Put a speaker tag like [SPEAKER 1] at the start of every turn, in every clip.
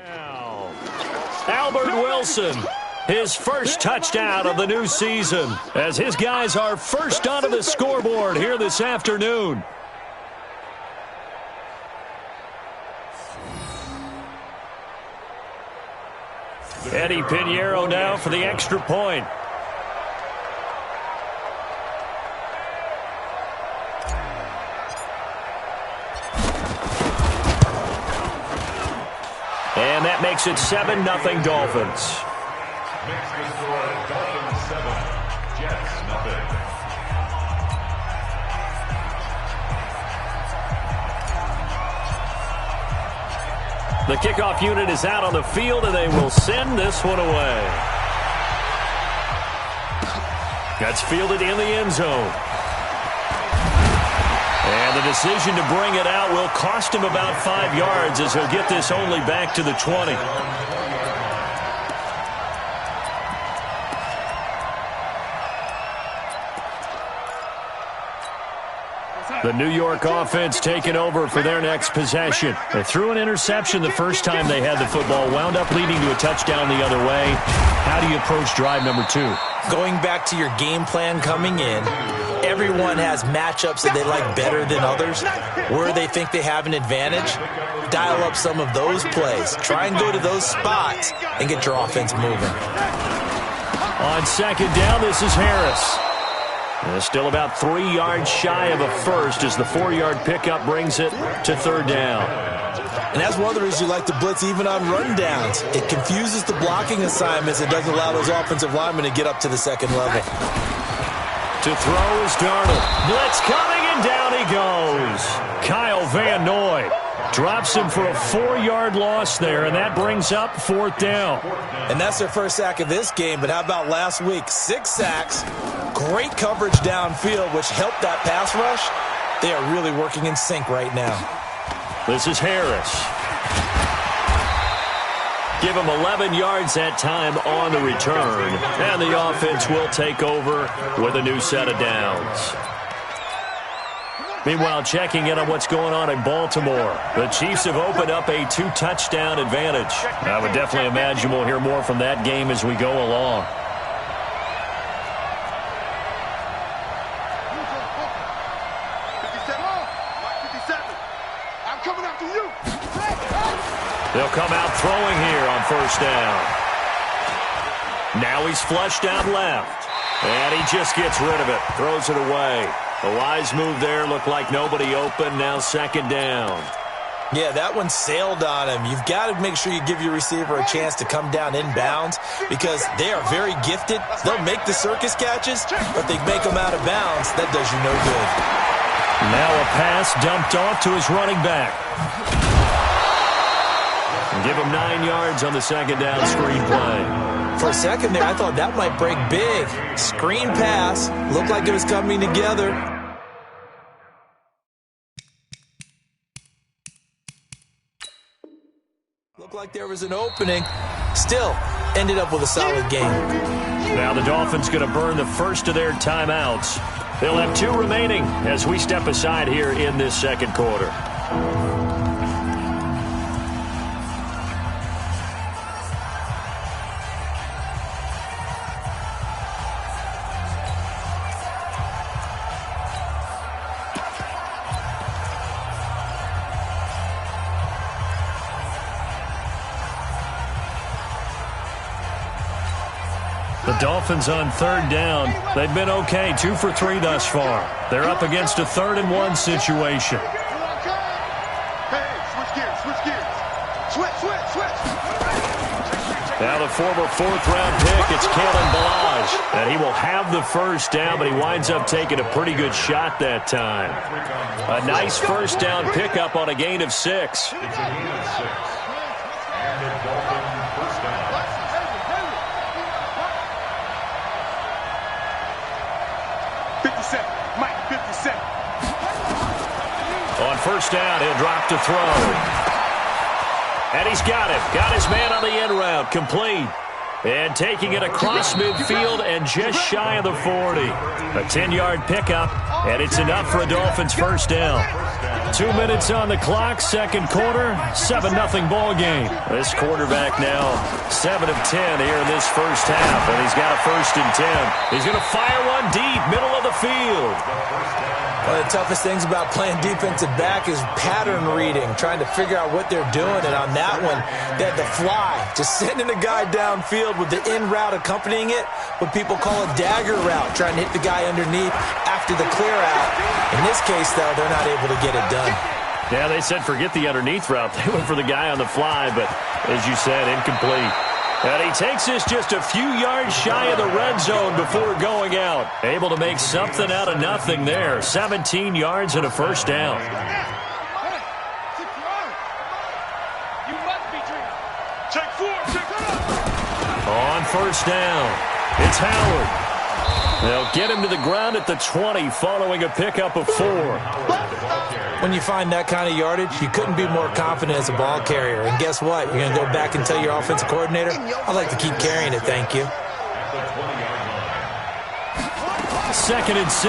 [SPEAKER 1] Now, Albert Wilson, his first touchdown of the new season, as his guys are first onto the scoreboard here this afternoon. Eddie Pinheiro now for the extra point. And that makes it 7-0 Dolphins.
[SPEAKER 2] Makes the score Dolphins 7, Jets nothing.
[SPEAKER 1] The kickoff unit is out on the field, and they will send this one away. That's fielded in the end zone. And the decision to bring it out will cost him about 5 yards, as he'll get this only back to the 20. The New York offense taking over for their next possession. They threw an interception the first time they had the football, wound up leading to a touchdown the other way. How do you approach drive number 2?
[SPEAKER 3] Going back to your game plan coming in, everyone has matchups that they like better than others. Where they think they have an advantage, dial up some of those plays. Try and go to those spots and get your offense moving.
[SPEAKER 1] On second down, this is Harris. Still about 3 yards shy of a first as the 4-yard pickup brings it to third down.
[SPEAKER 3] And that's one of the reasons you like to blitz even on rundowns. It confuses the blocking assignments. It doesn't allow those offensive linemen to get up to the second level.
[SPEAKER 1] To throw is Darnold. Blitz coming, and down he goes. Kyle Van Noy drops him for a 4-yard loss there, and that brings up fourth down.
[SPEAKER 3] And that's their first sack of this game, but how about last week? 6 sacks, great coverage downfield, which helped that pass rush. They are really working in sync right now.
[SPEAKER 1] This is Harris. Give him 11 yards that time on the return, and the offense will take over with a new set of downs. Meanwhile, checking in on what's going on in Baltimore. The Chiefs have opened up a 2-touchdown advantage. I would definitely imagine we'll hear more from that game as we go along. They'll come out throwing here on first down. Now he's flushed down left. And he just gets rid of it. Throws it away. A wise move there. Looked like nobody open. Now second down.
[SPEAKER 3] Yeah, that one sailed on him. You've got to make sure you give your receiver a chance to come down inbounds because they are very gifted. They'll make the circus catches, but they make them out of bounds. That does you no good.
[SPEAKER 1] Now a pass dumped off to his running back. And give him 9 yards on the second down screen play.
[SPEAKER 3] For a second there, I thought that might break big. Screen pass. Looked like it was coming together. Looked like there was an opening. Still, ended up with a solid game.
[SPEAKER 1] Now the Dolphins going to burn the first of their timeouts. They'll have 2 remaining as we step aside here in this second quarter. The Dolphins on third down. They've been okay, 2 for 3 thus far. They're up against a 3rd-and-1 situation. Now the former 4th-round pick, it's Kalen Ballage. And he will have the first down, but he winds up taking a pretty good shot that time. A nice first down pickup on a gain of 6.
[SPEAKER 2] It's a gain of 6. And a Dolphin first down.
[SPEAKER 1] On first down, he'll drop to throw. And he's got it. Got his man on the end route. Complete. And taking it across midfield and just shy of the 40. A 10-yard pickup, and it's enough for a Dolphins first down. 2 minutes on the clock, second quarter, 7-0 ball game. This quarterback now 7 of 10 here in this first half, and he's got a 1st and 10. He's going to fire one deep, middle of the field.
[SPEAKER 3] One of the toughest things about playing defensive back is pattern reading, trying to figure out what they're doing. And on that one, they had the fly, just sending a guy downfield with the in route accompanying it, what people call a dagger route, trying to hit the guy underneath after the clear out. In this case, though, they're not able to get it done.
[SPEAKER 1] Yeah, they said forget the underneath route. They went for the guy on the fly, but as you said, incomplete. And he takes this just a few yards shy of the red zone before going out. Able to make something out of nothing there. 17 yards and a first down. On first down, it's Howard. They'll get him to the ground at the 20 following a pickup of 4.
[SPEAKER 3] When you find that kind of yardage, you couldn't be more confident as a ball carrier. And guess what? You're going to go back and tell your offensive coordinator, I'd like to keep carrying it, thank you.
[SPEAKER 1] 2nd and 6.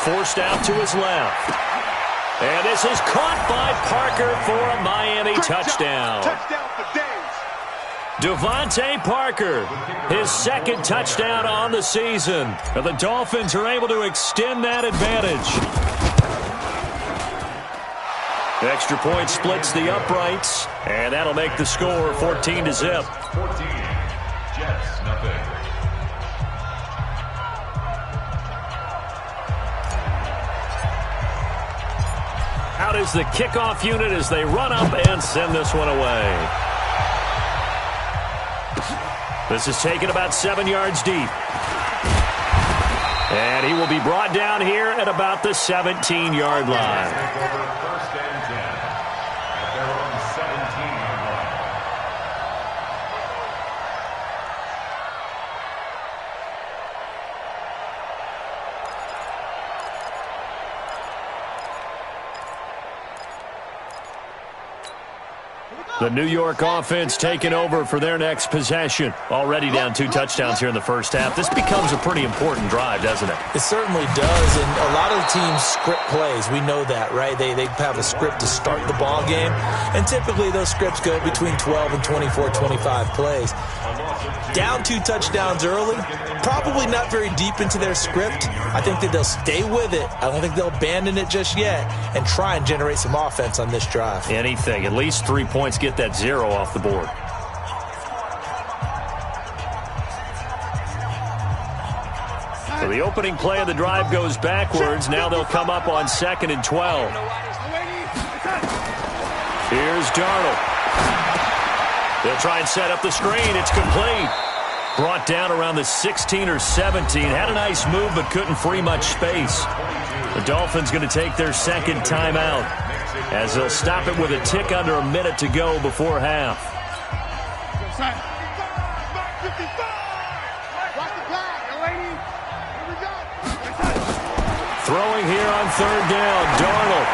[SPEAKER 1] Forced out to his left. And this is caught by Parker for a Miami touchdown. Devontae Parker, his 2nd touchdown on the season. And the Dolphins are able to extend that advantage. The extra point splits the uprights, and that'll make the score 14-0.
[SPEAKER 2] 14. Jets, nothing.
[SPEAKER 1] Out is the kickoff unit as they run up and send this one away. This is taken about 7 yards deep. And he will be brought down here at about the 17-yard line.
[SPEAKER 2] First and 10 at their own 17-yard line.
[SPEAKER 1] The New York offense taking over for their next possession. Already down 2 touchdowns here in the first half. This becomes a pretty important drive, doesn't it?
[SPEAKER 3] It certainly does, and a lot of the teams script plays. We know that, right? They have a script to start the ball game, and typically those scripts go between 12 and 24, 25 plays. Down 2 touchdowns early, probably not very deep into their script. I think that they'll stay with it. I don't think they'll abandon it just yet and try and generate some offense on this drive.
[SPEAKER 1] Anything, at least 3 points, get that 0 off the board. So the opening play of the drive goes backwards. Now they'll come up on 2nd and 12. Here's Darnold. They'll try and set up the screen. It's complete. Brought down around the 16 or 17. Had a nice move, but couldn't free much space. The Dolphins going to take their 2nd timeout, as they'll stop it with a tick under a minute to go before half. Throwing here on 3rd down, Darnold.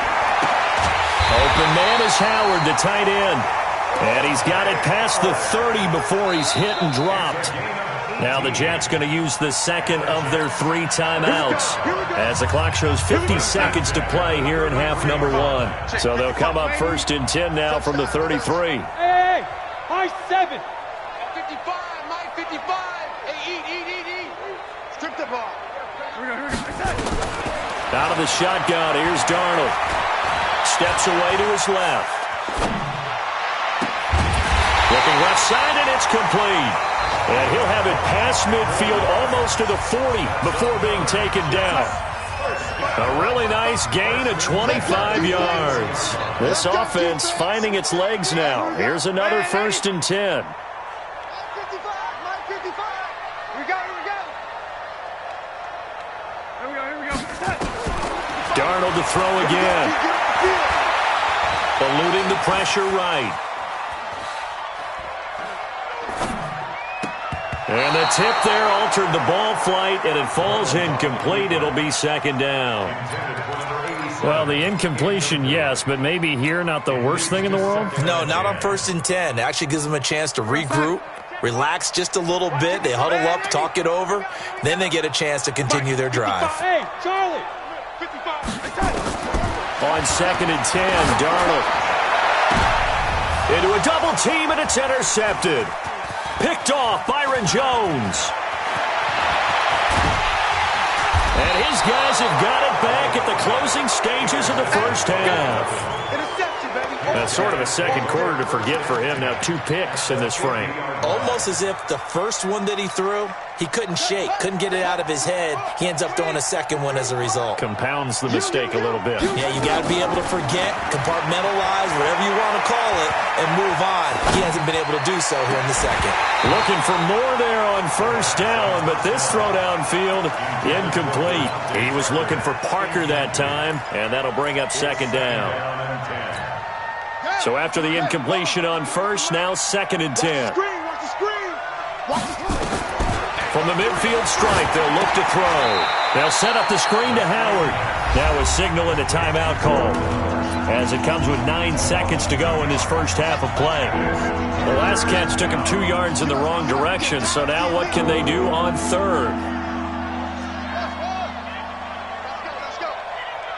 [SPEAKER 1] Open man is Howard, the tight end. And he's got it past the 30 before he's hit and dropped. Now the Jets going to use the 2nd of their 3 timeouts, as the clock shows 50 seconds to play here in half number 1. So they'll come up 1st and 10 now from the 33.
[SPEAKER 4] Hey, high 7.
[SPEAKER 5] 55, my 55. Hey, eat. Strip the ball.
[SPEAKER 1] Out of the shotgun, here's Darnold. Steps away to his left. Looking left side, and it's complete. And he'll have it past midfield, almost to the 40 before being taken down. A really nice gain of 25 yards. This offense finding its legs now. Here's another 1st and 10. Darnold to throw again. Eluding the pressure right. And the tip there altered the ball flight, and it falls incomplete. It'll be 2nd down. Well, the incompletion, yes, but maybe here not the worst thing in the world?
[SPEAKER 3] No, not on 1st and 10. It actually gives them a chance to regroup, relax just a little bit. They huddle up, talk it over. Then they get a chance to continue their drive.
[SPEAKER 4] Hey, Charlie.
[SPEAKER 1] On 2nd and 10, Darnold. Into a double team, and it's intercepted. Picked off Byron Jones. And his guys have got it back at the closing stages of the first half.
[SPEAKER 5] Interception, baby.
[SPEAKER 1] That's sort of a second quarter to forget for him. Now 2 picks in this frame.
[SPEAKER 3] Almost as if the first one that he threw, he couldn't shake, couldn't get it out of his head. He ends up throwing a second one as a result.
[SPEAKER 1] Compounds the mistake a little bit.
[SPEAKER 3] Yeah, you got to be able to forget, compartmentalize, whatever you want to call it, and move on. He hasn't been able to do so here in the second.
[SPEAKER 1] Looking for more there on 1st down, but this throw downfield, incomplete. He was looking for Parker that time, and that'll bring up 2nd down. So after the incompletion on 1st, now 2nd and 10.
[SPEAKER 5] Watch the screen. Watch the screen.
[SPEAKER 1] From the midfield stripe, they'll look to throw. They'll set up the screen to Howard. Now a signal and a timeout call, as it comes with 9 seconds to go in this first half of play. The last catch took him 2 yards in the wrong direction, so now what can they do on 3rd?
[SPEAKER 5] Let's go.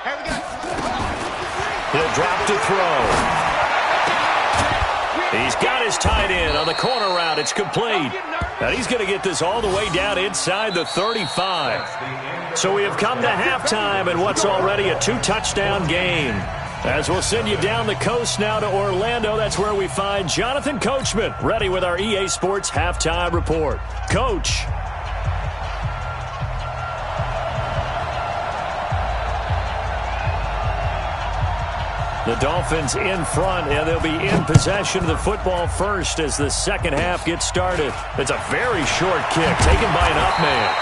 [SPEAKER 5] Here we go.
[SPEAKER 1] He'll drop to throw. He's got his tight end on the corner route. It's complete. And he's going to get this all the way down inside the 35. So we have come to halftime in what's already a 2-touchdown game. As we'll send you down the coast now to Orlando, that's where we find Jonathan Coachman, ready with our EA Sports Halftime Report. Coach. The Dolphins in front, and they'll be in possession of the football first as the second half gets started. It's a very short kick taken by an up man.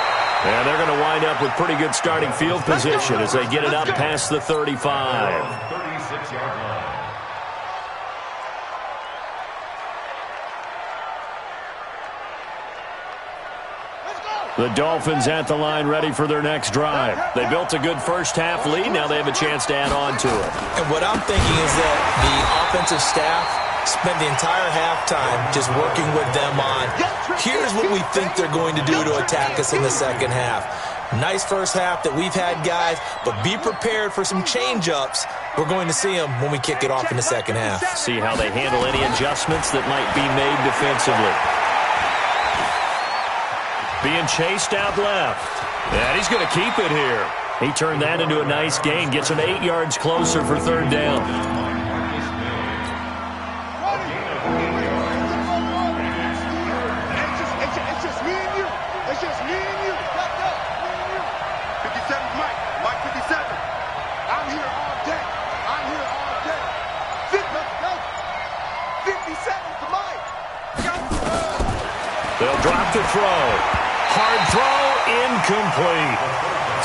[SPEAKER 1] And they're going to wind up with pretty good starting field position as they get it up past the 35.
[SPEAKER 2] 36-yard line.
[SPEAKER 1] The Dolphins at the line ready for their next drive. They built a good first half lead. Now they have a chance to add on to it.
[SPEAKER 3] And what I'm thinking is that the offensive staff spent the entire halftime just working with them on, here's what we think they're going to do to attack us in the second half. Nice first half that we've had, guys, but be prepared for some change-ups. We're going to see them when we kick it off in the second half.
[SPEAKER 1] See how they handle any adjustments that might be made defensively. Being chased out left. And he's going to keep it here. He turned that into a nice gain. Gets him 8 yards closer for 3rd down.
[SPEAKER 5] It's just me and you. It's just me and you. 57's Mike. Mike 57. I'm here all day. I'm here all day. 57's the Mike.
[SPEAKER 1] They'll drop the throw. Hard throw, incomplete.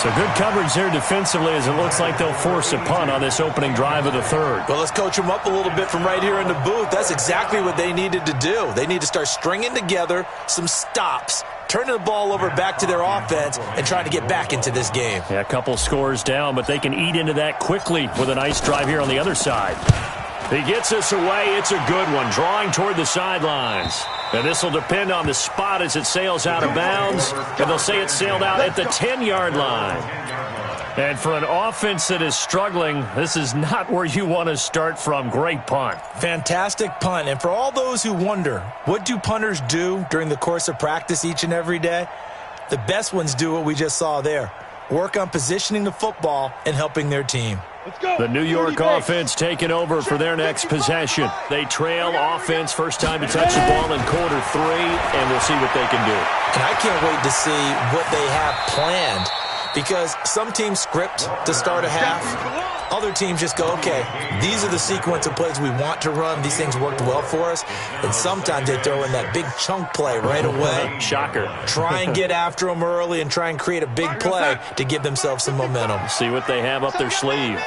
[SPEAKER 1] So good coverage there defensively as it looks like they'll force a punt on this opening drive of the 3rd.
[SPEAKER 3] Well, let's coach them up a little bit from right here in the booth. That's exactly what they needed to do. They need to start stringing together some stops, turning the ball over back to their offense, and trying to get back into this game.
[SPEAKER 1] Yeah, a couple scores down, but they can eat into that quickly with a nice drive here on the other side. He gets us away. It's a good one, drawing toward the sidelines. And this will depend on the spot as it sails out of bounds. And they'll say it sailed out at the 10-yard line. And for an offense that is struggling, this is not where you want to start from. Great punt.
[SPEAKER 3] Fantastic punt. And for all those who wonder, what do punters do during the course of practice each and every day? The best ones do what we just saw there. Work on positioning the football and helping their team.
[SPEAKER 1] The New York offense taking over for their next possession. They trail offense, first time to touch the ball in quarter 3, and we'll see what they can do.
[SPEAKER 3] And I can't wait to see what they have planned, because some teams script to start a half. Other teams just go, okay, these are the sequence of plays we want to run. These things worked well for us. And sometimes they throw in that big chunk play right away.
[SPEAKER 1] Shocker.
[SPEAKER 3] Try and get after them early and try and create a big play to give themselves some momentum.
[SPEAKER 1] See what they have up their sleeve.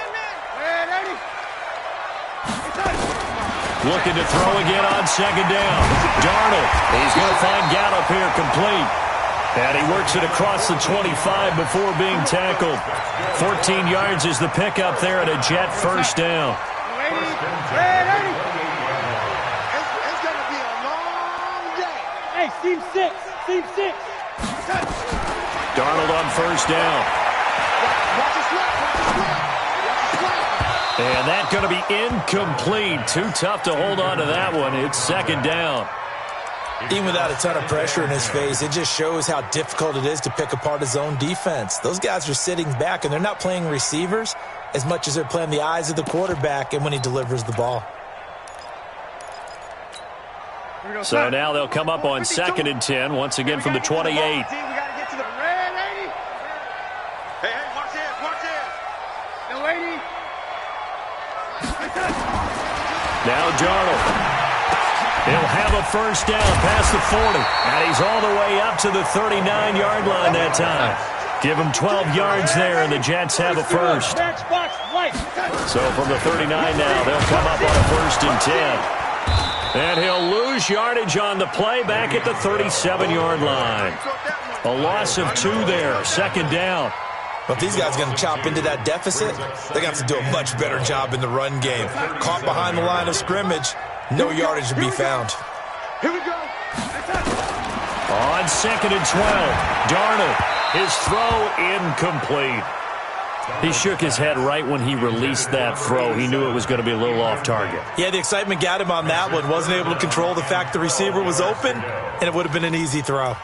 [SPEAKER 1] Looking to throw again on 2nd down. Darnold. He's going to find Gallup here complete. And he works it across the 25 before being tackled. 14 yards is the pickup there at a Jet first down.
[SPEAKER 5] It's going to be a long day.
[SPEAKER 4] Hey, seam six.
[SPEAKER 1] Darnold on first down.
[SPEAKER 5] Watch his left, watch his left. Watch his left.
[SPEAKER 1] And that's going to be incomplete. Too tough to hold on to that one. It's second down.
[SPEAKER 3] Even without a ton of pressure in his face, it just shows how difficult it is to pick apart his own defense. Those guys are sitting back, and they're not playing receivers as much as they're playing the eyes of the quarterback and when he delivers the ball.
[SPEAKER 1] So now they'll come up on 2nd and 10, once again from the 28.
[SPEAKER 5] We got to get to the red lady. Hey, watch this. The lady.
[SPEAKER 1] Now Darnold. He'll have a first down past the 40. And he's all the way up to the 39-yard line that time. Give him 12 yards there, and the Jets have a first. So from the 39 now, they'll come up on a 1st and 10. And he'll lose yardage on the play back at the 37-yard line. A loss of 2 there, 2nd down.
[SPEAKER 3] But if these guys are going to chop into that deficit, they're going to have to do a much better job in the run game. Caught behind the line of scrimmage, no yardage to be found.
[SPEAKER 5] Here we go.
[SPEAKER 1] On 2nd and 12, Darnold, his throw incomplete. He shook his head right when he released that throw. He knew it was going to be a little off target.
[SPEAKER 3] Yeah, the excitement got him on that one. Wasn't able to control the fact the receiver was open, and it would have been an easy throw.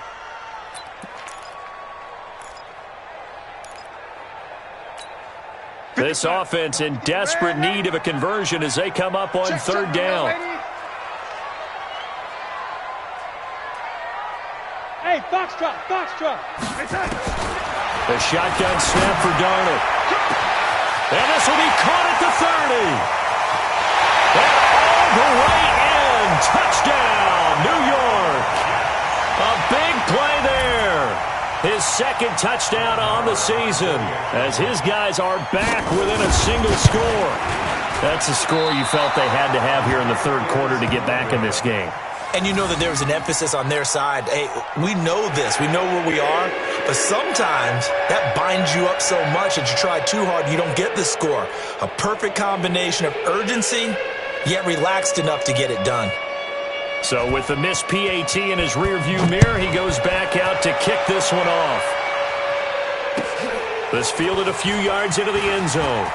[SPEAKER 1] This offense in desperate need of a conversion as they come up on 3rd down.
[SPEAKER 4] Hey, Foxtrot.
[SPEAKER 1] The shotgun snap for Darnold. And this will be caught at the 30. And all the way in. Touchdown, New York. A big play there. His 2nd touchdown on the season as his guys are back within a single score. That's a score you felt they had to have here in the 3rd quarter to get back in this game.
[SPEAKER 3] And you know that there was an emphasis on their side. Hey, we know this. We know where we are. But sometimes that binds you up so much that you try too hard, you don't get the score. A perfect combination of urgency, yet relaxed enough to get it done.
[SPEAKER 1] So with the missed PAT in his rearview mirror, he goes back out to kick this one off. This fielded a few yards into the end zone.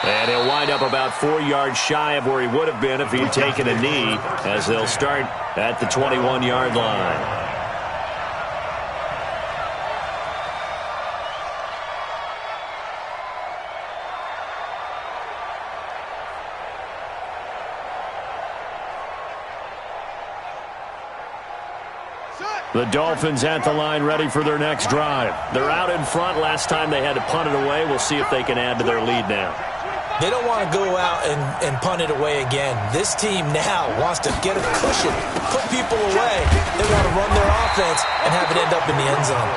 [SPEAKER 1] And he'll wind up about 4 yards shy of where he would have been if he'd taken a knee, as they'll start at the 21-yard line. The Dolphins at the line ready for their next drive. They're out in front. Last time they had to punt it away. We'll see if they can add to their lead now.
[SPEAKER 3] They don't want to go out and punt it away again. This team now wants to get a cushion, put people away. They want to run their offense and have it end up in the end zone.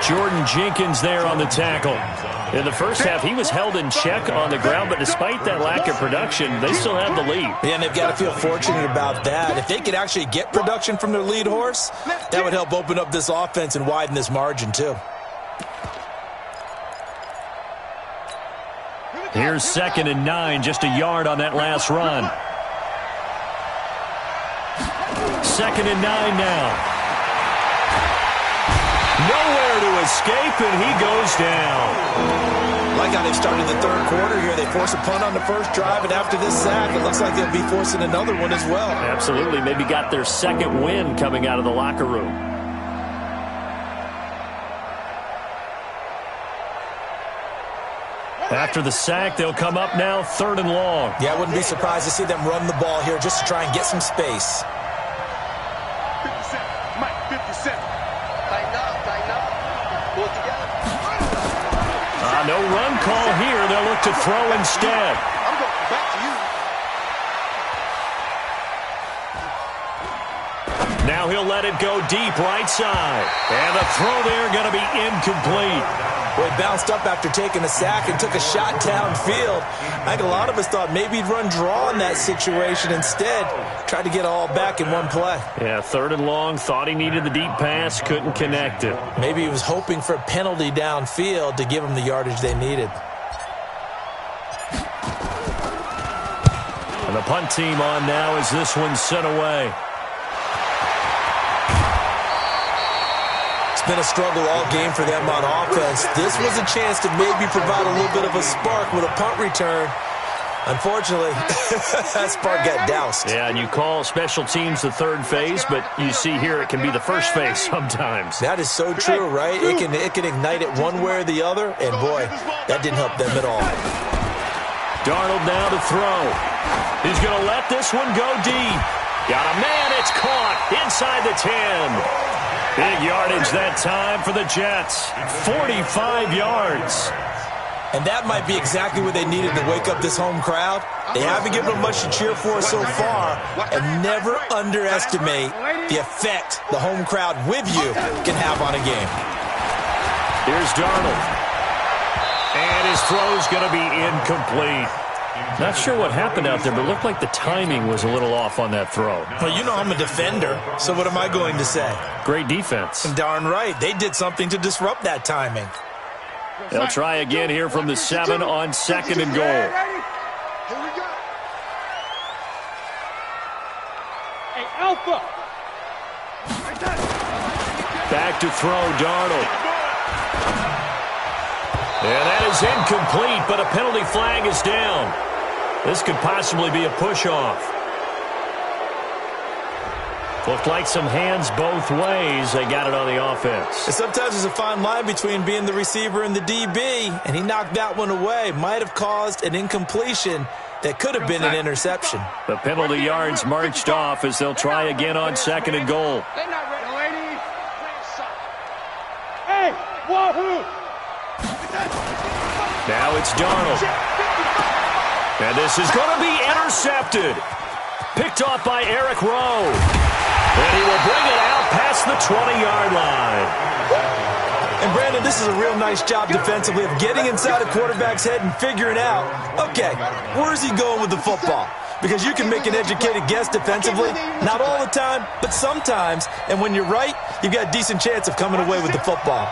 [SPEAKER 1] Jordan Jenkins there on the tackle. In the first half, he was held in check on the ground, but despite that lack of production, they still have the lead.
[SPEAKER 3] Yeah, and they've got to feel fortunate about that. If they could actually get production from their lead horse, that would help open up this offense and widen this margin too.
[SPEAKER 1] Here's 2nd and 9, just a yard on that last run. 2nd and 9 now. Nowhere to escape, and he goes down.
[SPEAKER 3] Like how they started the 3rd quarter here. They force a punt on the first drive, and after this sack, it looks like they'll be forcing another one as well.
[SPEAKER 1] Absolutely. Maybe got their 2nd win coming out of the locker room. After the sack, they'll come up now 3rd and long.
[SPEAKER 3] Yeah, I wouldn't be surprised to see them run the ball here just to try and get some space.
[SPEAKER 5] 57, Mike, 57. Tighten up. Pull it together.
[SPEAKER 1] No run call here. They'll look to throw instead.
[SPEAKER 5] I'm going back to you.
[SPEAKER 1] Now he'll let it go deep right side. And the throw there going to be incomplete.
[SPEAKER 3] Well, he bounced up after taking a sack and took a shot downfield. I think a lot of us thought maybe he'd run draw in that situation. Instead, tried to get it all back in one play.
[SPEAKER 1] Yeah, 3rd and long, thought he needed the deep pass, couldn't connect it.
[SPEAKER 3] Maybe he was hoping for a penalty downfield to give him the yardage they needed.
[SPEAKER 1] And the punt team on now as this one's sent away.
[SPEAKER 3] It's been a struggle all game for them on offense. This was a chance to maybe provide a little bit of a spark with a punt return. Unfortunately, that spark got doused.
[SPEAKER 1] Yeah, and you call special teams the third phase, but you see here it can be the first phase sometimes.
[SPEAKER 3] That is so true, right? It can ignite it one way or the other, and boy, that didn't help them at all.
[SPEAKER 1] Darnold now to throw. He's going to let this one go deep. Got a man, it's caught inside the 10. Big yardage that time for the Jets. 45 yards.
[SPEAKER 3] And that might be exactly what they needed to wake up this home crowd. They haven't given them much to cheer for so far, and never underestimate the effect the home crowd with you can have on a game.
[SPEAKER 1] Here's Darnold. And his throw's going to be incomplete. Not sure what happened out there, but it looked like the timing was a little off on that throw.
[SPEAKER 3] Well, you know I'm a defender, so what am I going to say?
[SPEAKER 1] Great defense.
[SPEAKER 3] And darn right, they did something to disrupt that timing.
[SPEAKER 1] They'll try again here from the 7 on 2nd and goal.
[SPEAKER 4] Hey, Alpha!
[SPEAKER 1] Back to throw, Darnold. And that is incomplete, but a penalty flag is down. This could possibly be a push-off. Looked like some hands both ways. They got it on the offense.
[SPEAKER 3] And sometimes there's a fine line between being the receiver and the DB, and he knocked that one away. Might have caused an incompletion that could have been an interception.
[SPEAKER 1] The penalty yards marched off as they'll try again on 2nd and goal.
[SPEAKER 4] They're not ready, ladies. Hey, wahoo!
[SPEAKER 1] Now it's Darnold. And this is going to be intercepted. Picked off by Eric Rowe. And he will bring it out past the 20-yard line.
[SPEAKER 3] And, Brandon, this is a real nice job defensively of getting inside a quarterback's head and figuring out, okay, where is he going with the football? Because you can make an educated guess defensively, not all the time, but sometimes. And when you're right, you've got a decent chance of coming away with the football.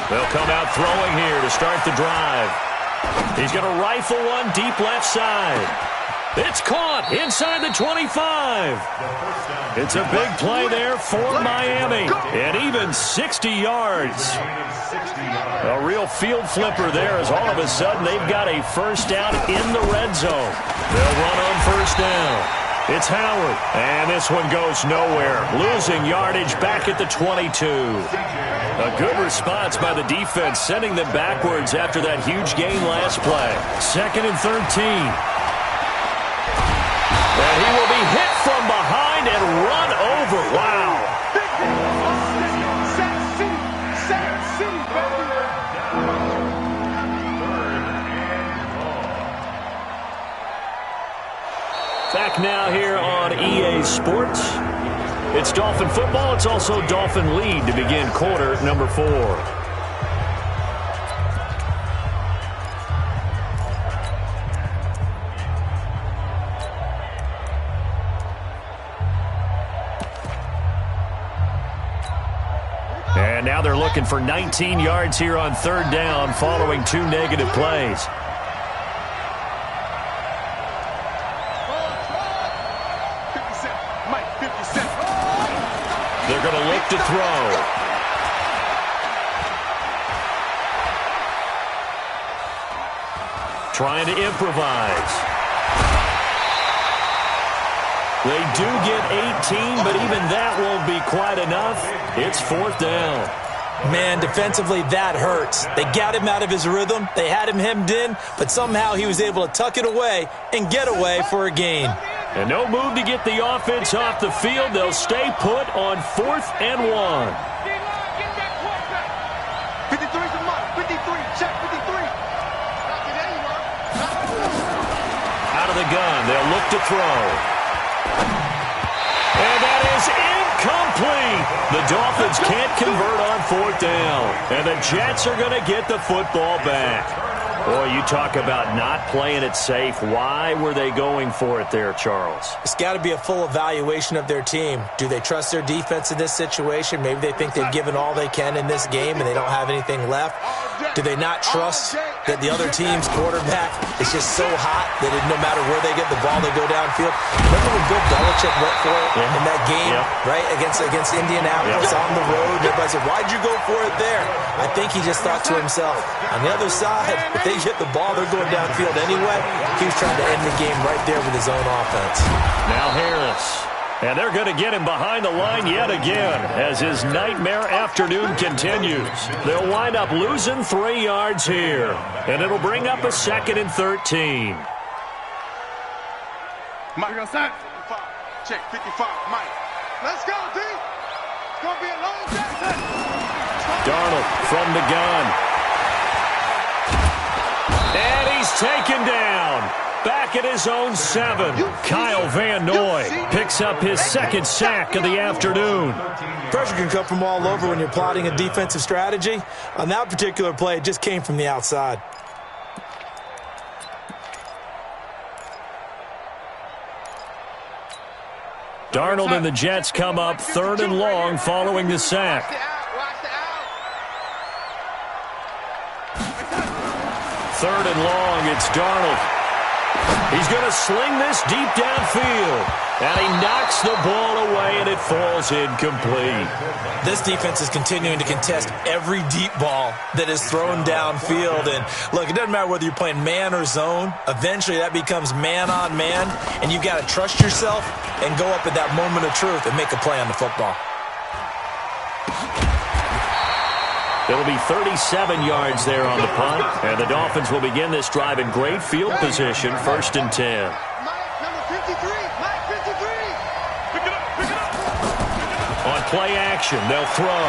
[SPEAKER 1] They'll come out throwing here to start the drive. He's going to rifle one deep left side. It's caught inside the 25. It's a big play there for Miami. And even 60 yards. A real field flipper there as all of a sudden they've got a first down in the red zone. They'll run on first down. It's Howard, and this one goes nowhere. Losing yardage back at the 22. A good response by the defense, sending them backwards after that huge gain last play. 2nd and 13. And he will be hit from behind and run over. Wow. Back now here on EA Sports. It's Dolphin football. It's also Dolphin lead to begin quarter number 4. And now they're looking for 19 yards here on 3rd down following 2 negative plays. They're going to look to throw. Trying to improvise. They do get 18, but even that won't be quite enough. It's 4th down.
[SPEAKER 3] Man, defensively, that hurts. They got him out of his rhythm. They had him hemmed in, but somehow he was able to tuck it away and get away for a gain.
[SPEAKER 1] And no move to get the offense off the field. They'll stay put on 4th and 1.
[SPEAKER 5] 53's a mark. 53. Check 53.
[SPEAKER 1] Out of the gun. They'll look to throw. And that is incomplete. The Dolphins can't convert on 4th down. And the Jets are going to get the football back. Boy, you talk about not playing it safe. Why were they going for it there, Charles?
[SPEAKER 3] It's got to be a full evaluation of their team. Do they trust their defense in this situation? Maybe they think they've given all they can in this game and they don't have anything left. Do they not trust that the other team's quarterback is just so hot that no matter where they get the ball, they go downfield? Remember when Bill Belichick went for it in that game, right, against Indianapolis on the road? Everybody said, why'd you go for it there? I think he just thought to himself, on the other side, if they get the ball, they're going downfield anyway. He was trying to end the game right there with his own offense.
[SPEAKER 1] Now Harris. And they're going to get him behind the line yet again as his nightmare afternoon continues. They'll wind up losing 3 yards here. And it'll bring up a 2nd and 13.
[SPEAKER 5] Mike, 55. Check 55. Mike. Let's go, D. It's going to be a long Jackson.
[SPEAKER 1] Darnold from the gun. And he's taken down. Back at his own 7. Kyle Van Noy picks up his 2nd sack of the afternoon.
[SPEAKER 3] Pressure can come from all over when you're plotting a defensive strategy. On that particular play, it just came from the outside.
[SPEAKER 1] Darnold and the Jets come up 3rd and long following the sack. 3rd and long, it's Darnold. He's going to sling this deep downfield. And he knocks the ball away, and it falls incomplete.
[SPEAKER 3] This defense is continuing to contest every deep ball that is thrown downfield. And, look, it doesn't matter whether you're playing man or zone. Eventually, that becomes man-on-man, and you've got to trust yourself and go up at that moment of truth and make a play on the football.
[SPEAKER 1] It'll be 37 yards there on the punt, and the Dolphins will begin this drive in great field position, 1st and 10. On play action, they'll throw.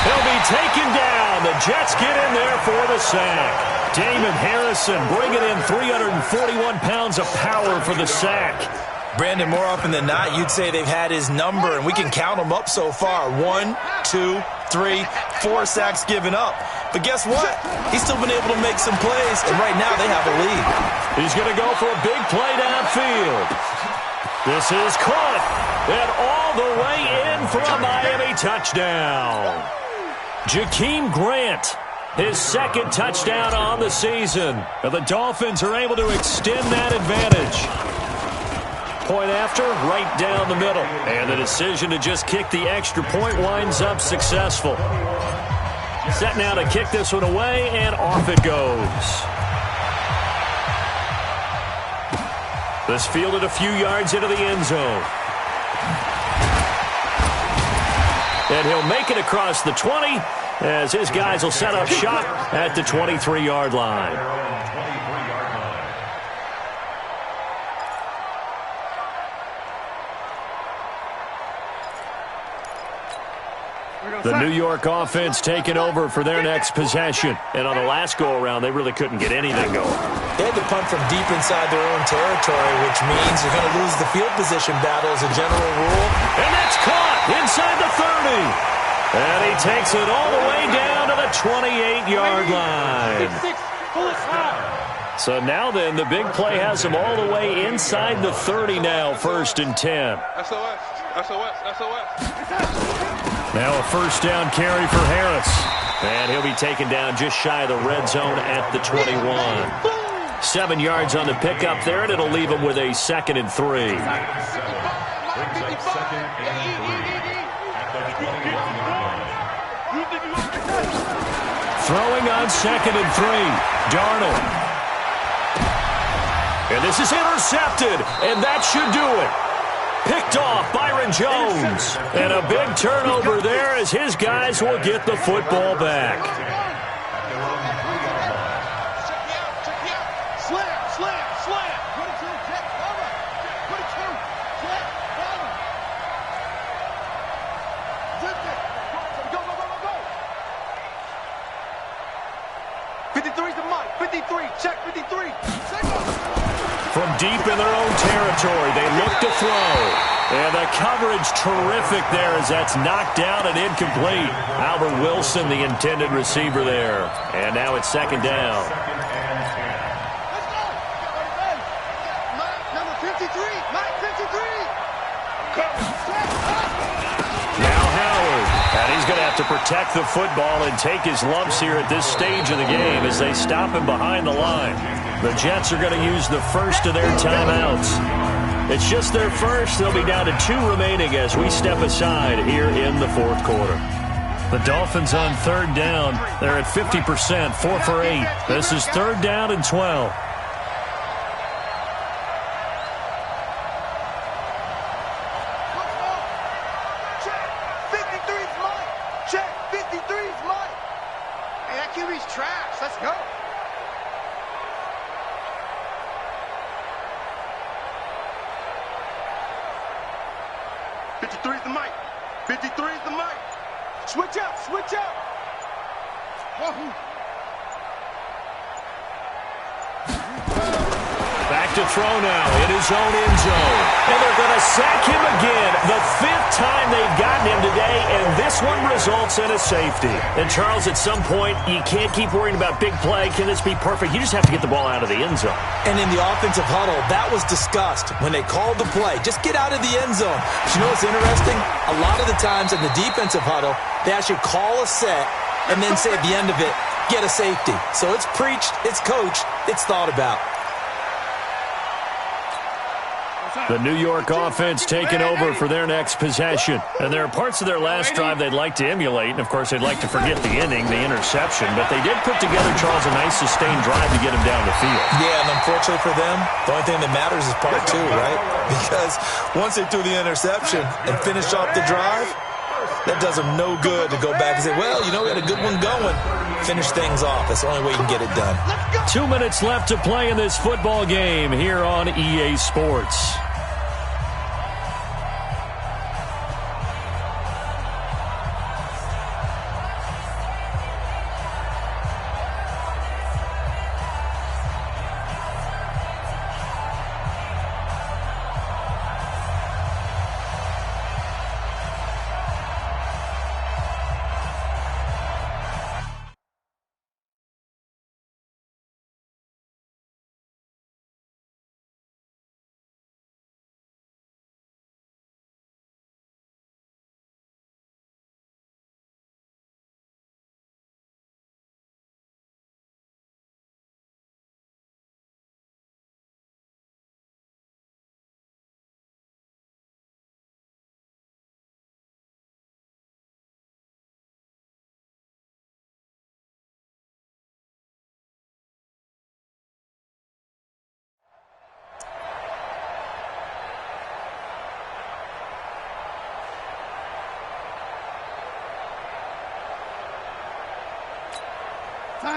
[SPEAKER 1] He'll be taken down. The Jets get in there for the sack. Damon Harrison bringing in 341 pounds of power for the sack.
[SPEAKER 3] Brandon, more often than not, you'd say they've had his number, and we can count them up so far. 1, 2, 3, 4 sacks given up. But guess what? He's still been able to make some plays, and right now they have a lead.
[SPEAKER 1] He's going to go for a big play downfield. This is caught, and all the way in for a Miami touchdown. Jakeem Grant, his 2nd touchdown on the season. And the Dolphins are able to extend that advantage. Point after, right down the middle. And the decision to just kick the extra point winds up successful. Set now to kick this one away, and off it goes. This fielded a few yards into the end zone. And he'll make it across the 20 as his guys will set up shop at the 23-yard line. The New York offense taking over for their next possession. And on the last go-around, they really couldn't get anything going.
[SPEAKER 3] They had to punt from deep inside their own territory, which means you're going to lose the field position battle as a general rule.
[SPEAKER 1] And that's caught inside the 30. And he takes it all the way down to the 28-yard line. So now then, the big play has him all the way inside the 30 now, 1st and 10.
[SPEAKER 5] SOS, SOS, SOS.
[SPEAKER 1] Now a 1st down carry for Harris. And he'll be taken down just shy of the red zone at the 21. 7 yards on the pickup there, and it'll leave him with a 2nd and 3. Throwing on 2nd and 3. Darnold. And this is intercepted, and that should do it. Picked off Byron Jones. And a big turnover there as his guys will get the football back.
[SPEAKER 5] 53. Check 53.
[SPEAKER 1] From deep in their own territory, they look to throw. And the coverage terrific there as that's knocked down and incomplete. Albert Wilson, the intended receiver there. And now it's second down.
[SPEAKER 5] Let's go. Mike, number 53. Mike, 53.
[SPEAKER 1] Now Howard. And he's going to have to protect the football and take his lumps here at this stage of the game as they stop him behind the line. The Jets are going to use the first of their timeouts. It's just their first. They'll be down to 2 remaining as we step aside here in the fourth quarter. The Dolphins on third down. They're at 50%, 4 for 8. This is third down and 12.
[SPEAKER 5] Check. 53's Mike. Check. 53's Mike. Hey, that QB's trash. Let's go. The mic. 53 is the mic. Switch up, switch up. Wahoo.
[SPEAKER 1] Back to throw now in his own end zone. And they're going to sack him again. The 5th time they've gotten him today, and this one results in a safety. And Charles, at some point, you can't keep worrying about big play. Can this be perfect? You just have to get the ball out of the end zone.
[SPEAKER 3] And in the offensive huddle, that was discussed when they called the play. Just get out of the end zone. But you know what's interesting? A lot of the times in the defensive huddle, they actually call a set and then say at the end of it, get a safety. So it's preached, it's coached, it's thought about.
[SPEAKER 1] The New York offense taking over for their next possession. And there are parts of their last drive they'd like to emulate. And, of course, they'd like to forget the inning, the interception. But they did put together, Charles, a nice sustained drive to get him down the field.
[SPEAKER 3] Yeah, and unfortunately for them, the only thing that matters is part 2, right? Because once they threw the interception and finished off the drive, that does them no good to go back and say, well, you know, we had a good one going. Finish things off. That's the only way you can get it done.
[SPEAKER 1] 2 minutes left to play in this football game here on EA Sports.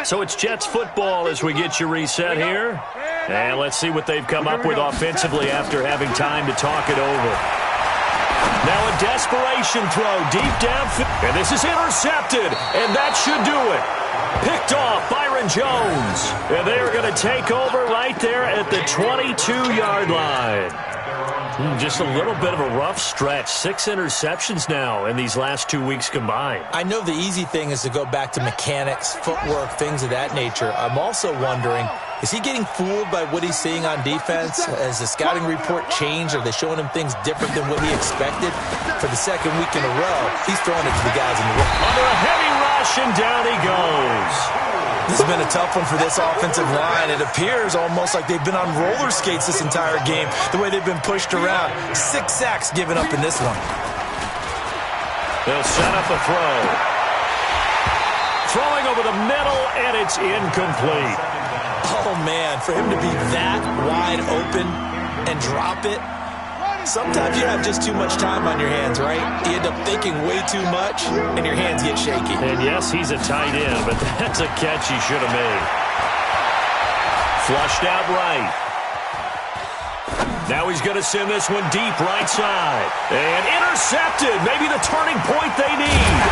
[SPEAKER 1] So it's Jets football as we get you reset here. And let's see what they've come up with offensively after having time to talk it over. Now a desperation throw deep downfield. And this is intercepted. And that should do it. Picked off Byron Jones. And they are going to take over right there at the 22-yard line. Just a little bit of a rough stretch. 6 interceptions now in these last 2 weeks combined.
[SPEAKER 3] I know the easy thing is to go back to mechanics, footwork, things of that nature. I'm also wondering, is he getting fooled by what he's seeing on defense? Has the scouting report changed? Are they showing him things different than what he expected? For the second week in a row, he's throwing it to the guys in the row.
[SPEAKER 1] Under a heavy rush, and down he goes.
[SPEAKER 3] This has been a tough one for this offensive line. It appears almost like they've been on roller skates this entire game, the way they've been pushed around. 6 sacks given up in this one.
[SPEAKER 1] They'll set up a throw. Throwing over the middle, and it's incomplete.
[SPEAKER 3] Oh, man, for him to be that wide open and drop it, sometimes you have just too much time on your hands, right? You end up thinking way too much, and your hands get shaky.
[SPEAKER 1] And yes, he's a tight end, but that's a catch he should have made. Flushed out right. Now he's going to send this one deep right side. And intercepted. Maybe the turning point they need.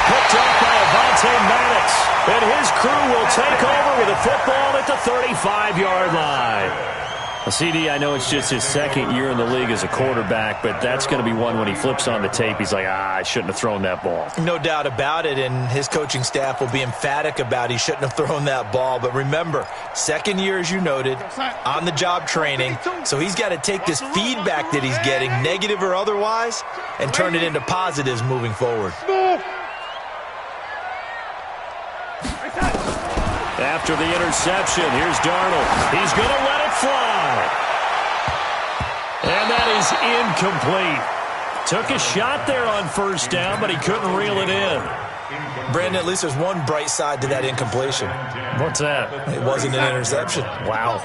[SPEAKER 1] Picked up by Avonte Maddox. And his crew will take over with the football 35-yard line. Well, CD, I know it's just his second year in the league as a quarterback, but that's going to be one when he flips on the tape, he's like, I shouldn't have thrown that ball.
[SPEAKER 3] No doubt about it, and his coaching staff will be emphatic about he shouldn't have thrown that ball. But remember, second year, as you noted, on-the-job training, so he's got to take this feedback that he's getting, negative or otherwise, and turn it into positives moving forward.
[SPEAKER 1] After the interception, here's Darnold. He's going to let it fly. And that is incomplete. Took a shot there on first down, but he couldn't reel it in.
[SPEAKER 3] Brandon, at least there's one bright side to that incompletion.
[SPEAKER 1] What's that?
[SPEAKER 3] It wasn't an interception.
[SPEAKER 1] Wow.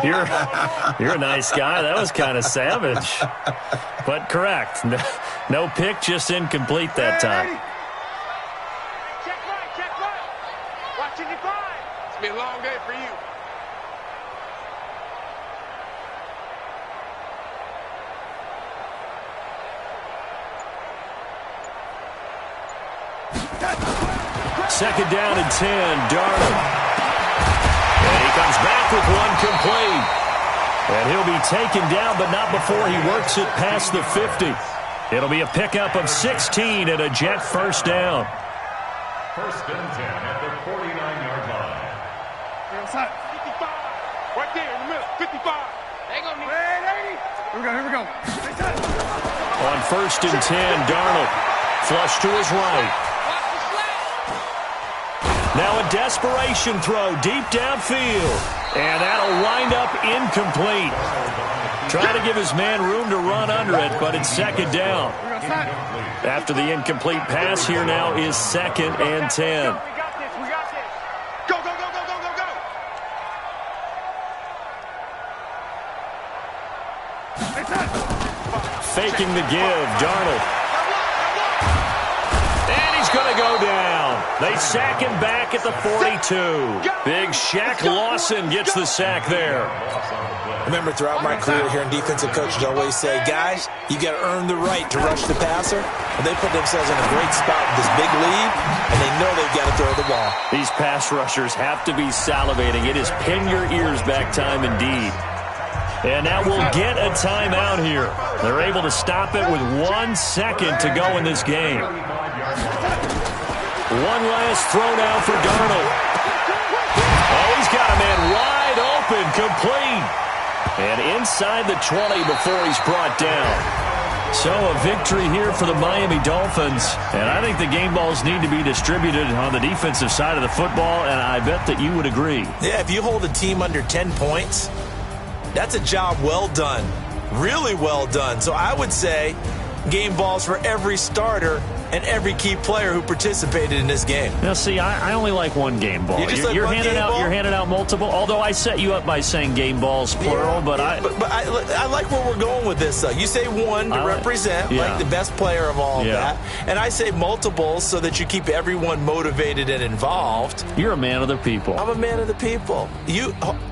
[SPEAKER 1] You're a nice guy. That was kind of savage. But correct. No pick, just incomplete that time.
[SPEAKER 5] It's been a long day for you.
[SPEAKER 1] Second down and 10, Darnold. And he comes back with one complete. And he'll be taken down, but not before he works it past the 50. It'll be a pickup of 16 and a Jet first down.
[SPEAKER 2] First and 10 at the 49-yard line.
[SPEAKER 4] 55. Right there in the middle. 55. They gonna need 80. Here we go.
[SPEAKER 1] On first and 10, Darnold. Flush to his right. Now a desperation throw deep downfield. And that'll wind up incomplete. Trying to give his man room to run under it, but it's second down. After the incomplete pass, here now is second and 10. Faking the give, Darnold. And he's going to go down. They sack him back at the 42. Big Shaq Lawson gets the sack there.
[SPEAKER 3] Remember, throughout my career here in defensive coaches, I always say, guys, you got to earn the right to rush the passer. And they put themselves in a great spot with this big lead, and they know they've got to throw the ball.
[SPEAKER 1] These pass rushers have to be salivating. It is pin your ears back time indeed. And now we'll get a timeout here. They're able to stop it with 1 second to go in this game. One last throw now for Darnold. Oh, he's got a man wide open, complete. And inside the 20 before he's brought down. So a victory here for the Miami Dolphins. And I think the game balls need to be distributed on the defensive side of the football, and I bet that you would agree.
[SPEAKER 3] Yeah, if you hold a team under 10 points, that's a job well done. Really well done. So I would say game balls for every starter and every key player who participated in this game.
[SPEAKER 1] Now, see, I only like one game ball. You're handing out multiple. Although I set you up by saying game balls plural, but
[SPEAKER 3] I like where we're going with this. Though you say one to represent like the best player of all of that, and I say multiples so that you keep everyone motivated and involved.
[SPEAKER 1] You're a man of the people.
[SPEAKER 3] I'm a man of the people.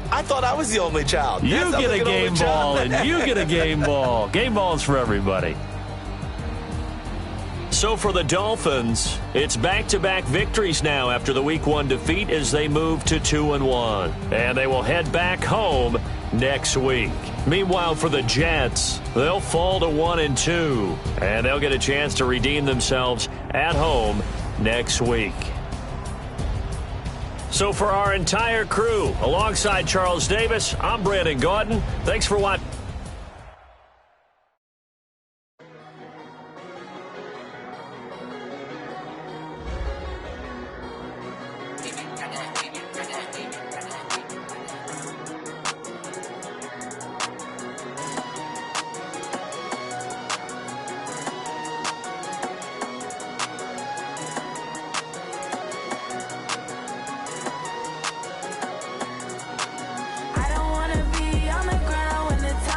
[SPEAKER 3] I thought I was the only child.
[SPEAKER 1] You get a game ball, and you get a game ball. Game balls for everybody. So for the Dolphins, it's back-to-back victories now after the Week 1 defeat as they move to 2-1. And they will head back home next week. Meanwhile, for the Jets, they'll fall to 1-2. And they'll get a chance to redeem themselves at home next week. So for our entire crew, alongside Charles Davis, I'm Brandon Gaudin. Thanks for watching.
[SPEAKER 6] I don't wanna be on the ground when the time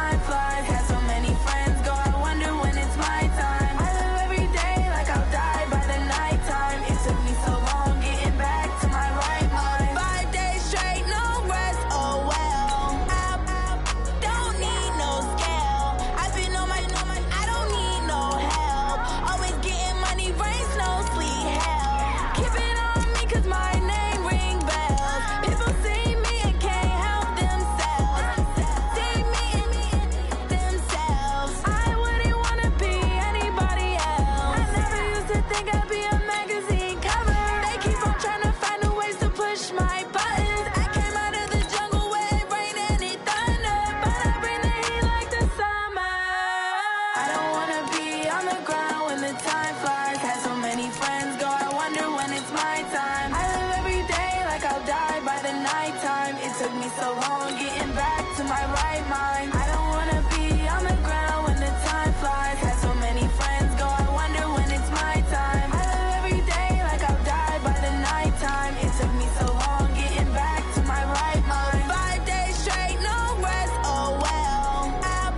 [SPEAKER 6] mind. I don't wanna be on the ground when the time flies. Had so many friends go, I wonder when it's my time. I live every day like I'll die by the nighttime. It took me so long getting back to my right mind. 5 days straight, no rest, oh well. I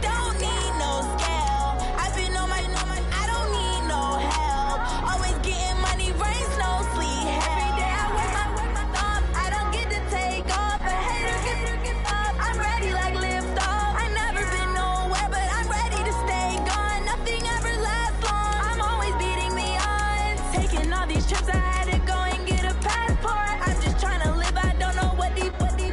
[SPEAKER 6] don't need no scale. I've been on my, I don't need no help. Always getting money, rains, no sleep. Every day I work my thumb. I don't get to take off. A hater get up. I'm ready like lift off. I never been nowhere, but I'm ready to stay gone. Nothing ever lasts long. I'm always beating the odds. Taking all these trips, I had to go and get a passport. I'm just trying to live. I don't know what the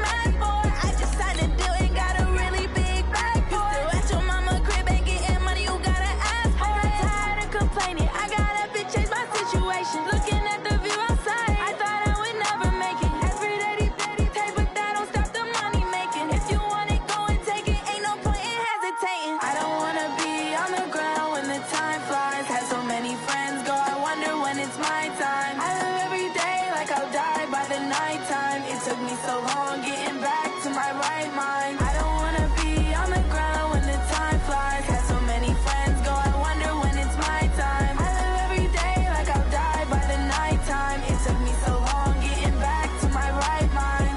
[SPEAKER 6] mad for. I just signed a deal and got a really big bag for it. Still at your mama crib and getting money, you gotta ask for it. I got tired of complaining. I got up and changed my situation. Looking at the view outside, I thought I would never make it. Every day they pay, but that don't stop the money making. If you want it, go and take it. Ain't no point in hesitating. I don't wanna be on the ground when the time flies. Had so many friends go, I wonder when it's my time. I live every day like I'll die by the nighttime. It took me so long getting back to my right mind. I don't wanna be on the ground when the time flies. Had so many friends go, I wonder when it's my time. I live every day like I'll die by the nighttime. It took me so long getting back to my right mind.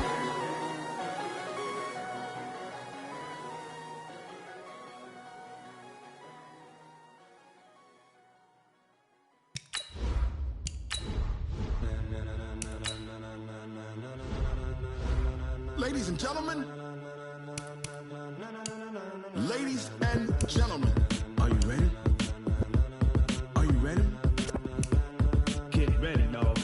[SPEAKER 7] Ladies and gentlemen, ladies and gentlemen, are you ready? Are you ready?
[SPEAKER 8] Get ready, dog.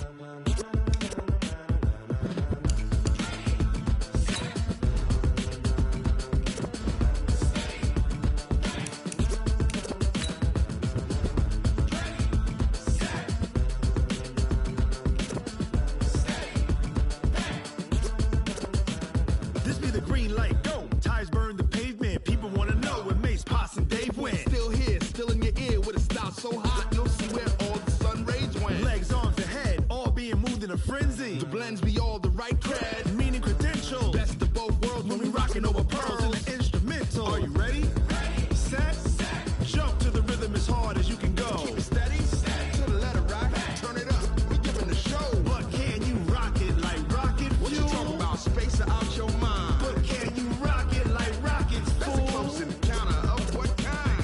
[SPEAKER 7] This be the green light, go. Tires burn the pavement. People wanna know where Mace, Potts, and Dave went. Still here, still in your ear with a style so hot, you'll see where all the sun rays went. Legs, arms, and head, all being moved in a frenzy. The blends be all the right cred, meaning credentials. Best of both worlds when we rockin' over pearls in the instrumental. Are you ready? Set, jump to the rhythm as hard as you can go. Keep it steady, to the letter rock, turn it up, we giving the show. But can you rock it like rocket fuel? What you talking about, space out your mind? But can you rock it like rockets, fool? That's a close encounter of what kind?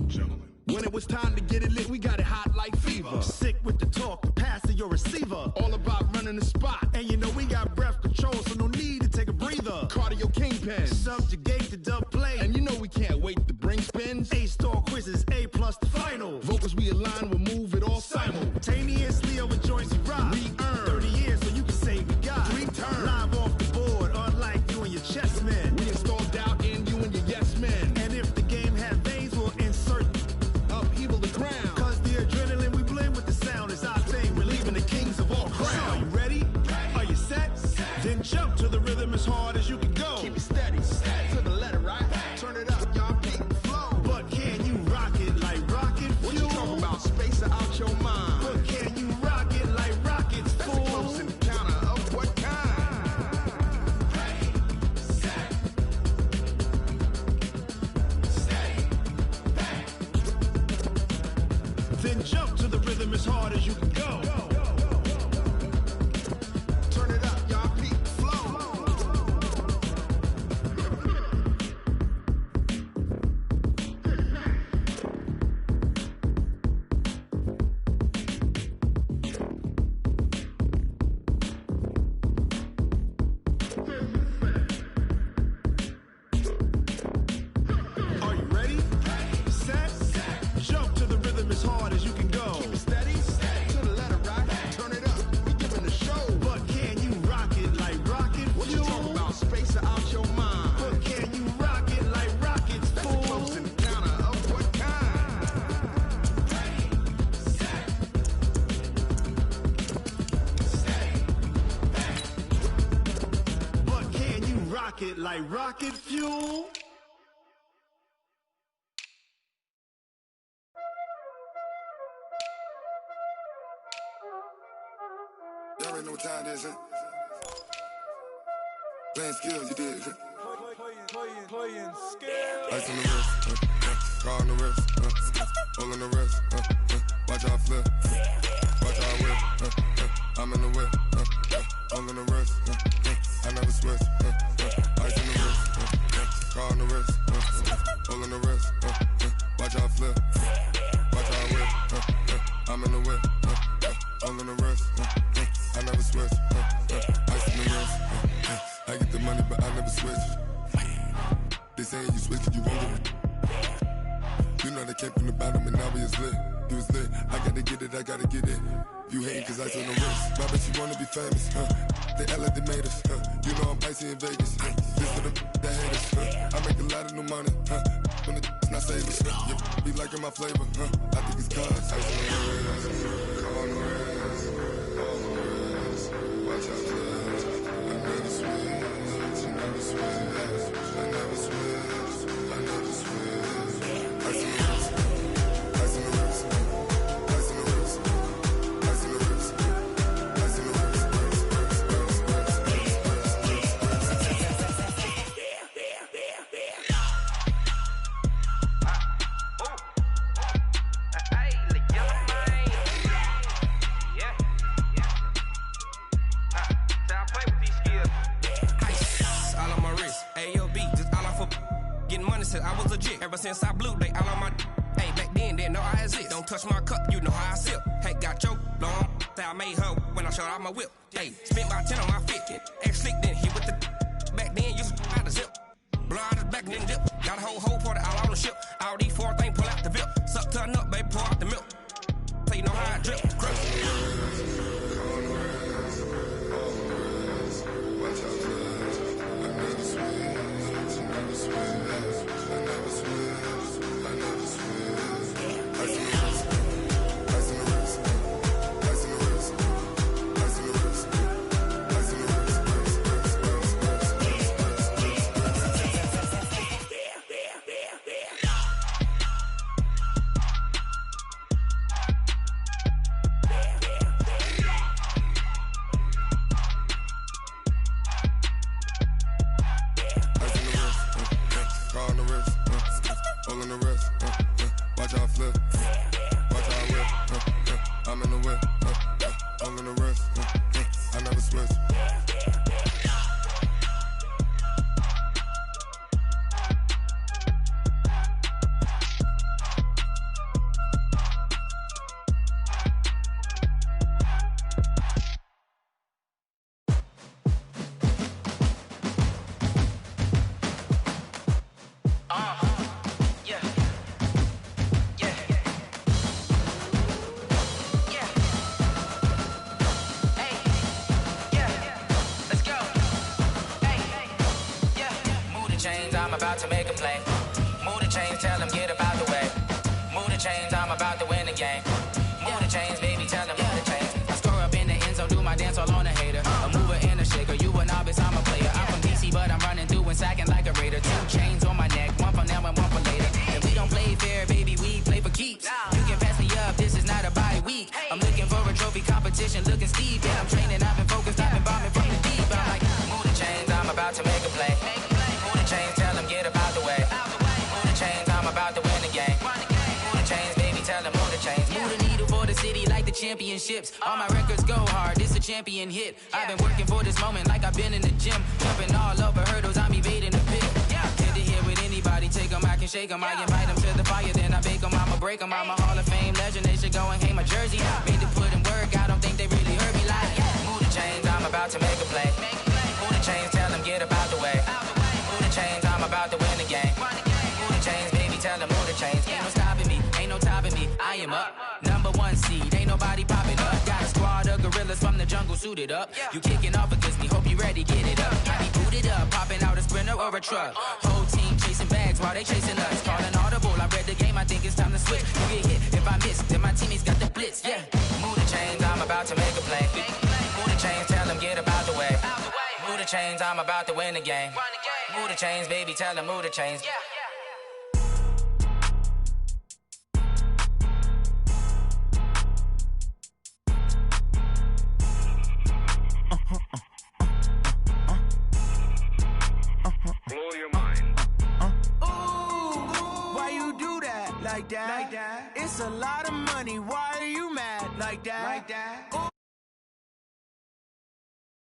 [SPEAKER 7] Gentlemen. When it was time to get it lit, we got it hot like fever. Sick with the talk, the pass to your receiver. All about running the spot. And you know we got breath control, so no need to take a breather. Cardio kingpin, subjugate the dub play. And you know we can't wait to bring spins. A-star quizzes, A+ the final. Vocals we align, we'll move it all simultaneously over joints we rock. We earn 30 years, so you can say we got 3 turns. Live off the board, unlike you and your chess men. We install doubt in you and your yes men. And if the game had veins, we'll insert upheaval the ground. Cause the adrenaline we blend with the sound is our thing. We're leaving the kings of all crowns. So are you ready? Are you set? Then jump to the rhythm as hard as you can go. Keep it steady, to the letter right. Turn it up, y'all keep the flow. But can you rock it like rocket fuel? What you talking about, space out your mind? But can you rock it like rockets, fool? That's a close encounter of what kind? Then jump to the rhythm as hard as you can go. Turn it up, y'all keep the flow. Are you ready? Set, jump to the rhythm as hard as you can go. Keep it steady, to the letter right. Turn it up, we giving the show. But can you rock it like rocket fuel? What you talking about, space out your mind? But can you rock it like rockets, fool? That's a close encounter of what kind? But can you rock it like rocket fuel?
[SPEAKER 9] Y'all already know what time it is, huh? Playing skills, you did.
[SPEAKER 8] Playing skills.
[SPEAKER 9] Ice on the wrist, car on the wrist, hole on the wrist, watch how I flip, watch how I whip, I'm in the whip, hole on the wrist, I never switch, ice on the wrist, car on the wrist, hole on the wrist, watch how I flip, watch how I whip, I'm in the whip, hole on the wrist, I never switch, ice on the wrist, I get the money but I never switch. They say you switch cause you won't get it. You know they came from the bottom and now we is lit. You was lit, I gotta get it, I gotta get it. You hating cause ice on the wrist. I bet you wanna be famous, They act like they made us, You know I'm icy in Vegas, This for the that hate us, I make a lot of new money, When it's not savers, You be liking my flavor, I think it's cause ice on the wrist, on the wrist, on the wrist. Watch out, cuz I never switch, I never switch. I never switch, I never switch. Ice in the wrist, ice in the wrist, ice in the wrist, ice in the wrist, ice in the wrist,
[SPEAKER 10] Said I was legit ever since I blew. They all on my. Hey, back then didn't know I exist. Don't touch my cup, you know how I sip. Hey, got choked long. Say I made her when I showed out my whip. Hey, spent my 10 on my fit. X slick then hit with the. Back then used to out the zip. Blow out his back then dip. Got a whole party all on the ship. All these 4 things pull out the VIP. Suck to a nut, baby, pour out the milk. So you know how I drip. Crush.
[SPEAKER 9] Watch out, cuz I never switch, I never switch. I never switch, I never switch. Ice in the wrist, ice in the wrist, ice in the wrist, ice in the wrist, ice in the wrist. Hole on the wrist, watch how I flip, watch how I whip, I'm in the whip, hole on the wrist, I never switch.
[SPEAKER 11] I'm about to make a play. Move the chains, tell them get up out the way. Move the chains, I'm about to win the game. Move the chains, baby, tell them move the chains. I score up in the end zone, do my dance all on a hater. A mover and a shaker, you a novice, I'm a player. I'm from DC, but I'm running through and sacking like a raider. 2 chains on my neck, one for now and one for later. If we don't play fair, baby, we play for keeps. You can pass me up, this is not a bye week. I'm looking for a trophy competition, looking steep. Yeah, I'm training, I've been focused, I've been bombing from the deep. I'm like, move the chains, I'm about to make a play. Move the chains, tell them get up out the way. Move the chains, I'm about to win the game. Move the chains, baby, tell them move the chains. Move the needle for the city like the championships. All my records go hard, this a champion hit. I've been working for this moment like I've been in the gym. Jumping all over hurdles, I'm evading the pit. Get to here with anybody, take them, I can shake them. I invite them to the fire, then I bake them, I'ma break them. I'm a Hall of Fame legend, they should go and hang my jersey. Made to put in work, I don't think they really heard me like. Move the chains, I'm about to make a play. Move the chains, tell them get up out the way. Move the chains, I'm about to win the game. Move the chains, baby, tell them move the chains. Ain't no stopping me, ain't no topping me. I am up, #1 seed, ain't nobody popping up. Got a squad of gorillas from the jungle suited up. You kicking off against me, hope you ready, get it up. I be booted up, popping out a Sprinter or a truck. Whole team chasing bags while they chasing us. Calling audible, I read the game, I think it's time to switch. You get hit if I miss, then my teammates got the blitz, yeah. Move the chains, I'm about to make a play. Move the chains, tell them get up out the way. Move the chains, I'm about to win the game. Move the chains, baby, tell them move the chains.
[SPEAKER 12] like that? It's a lot of money, why are you mad like that? Ooh.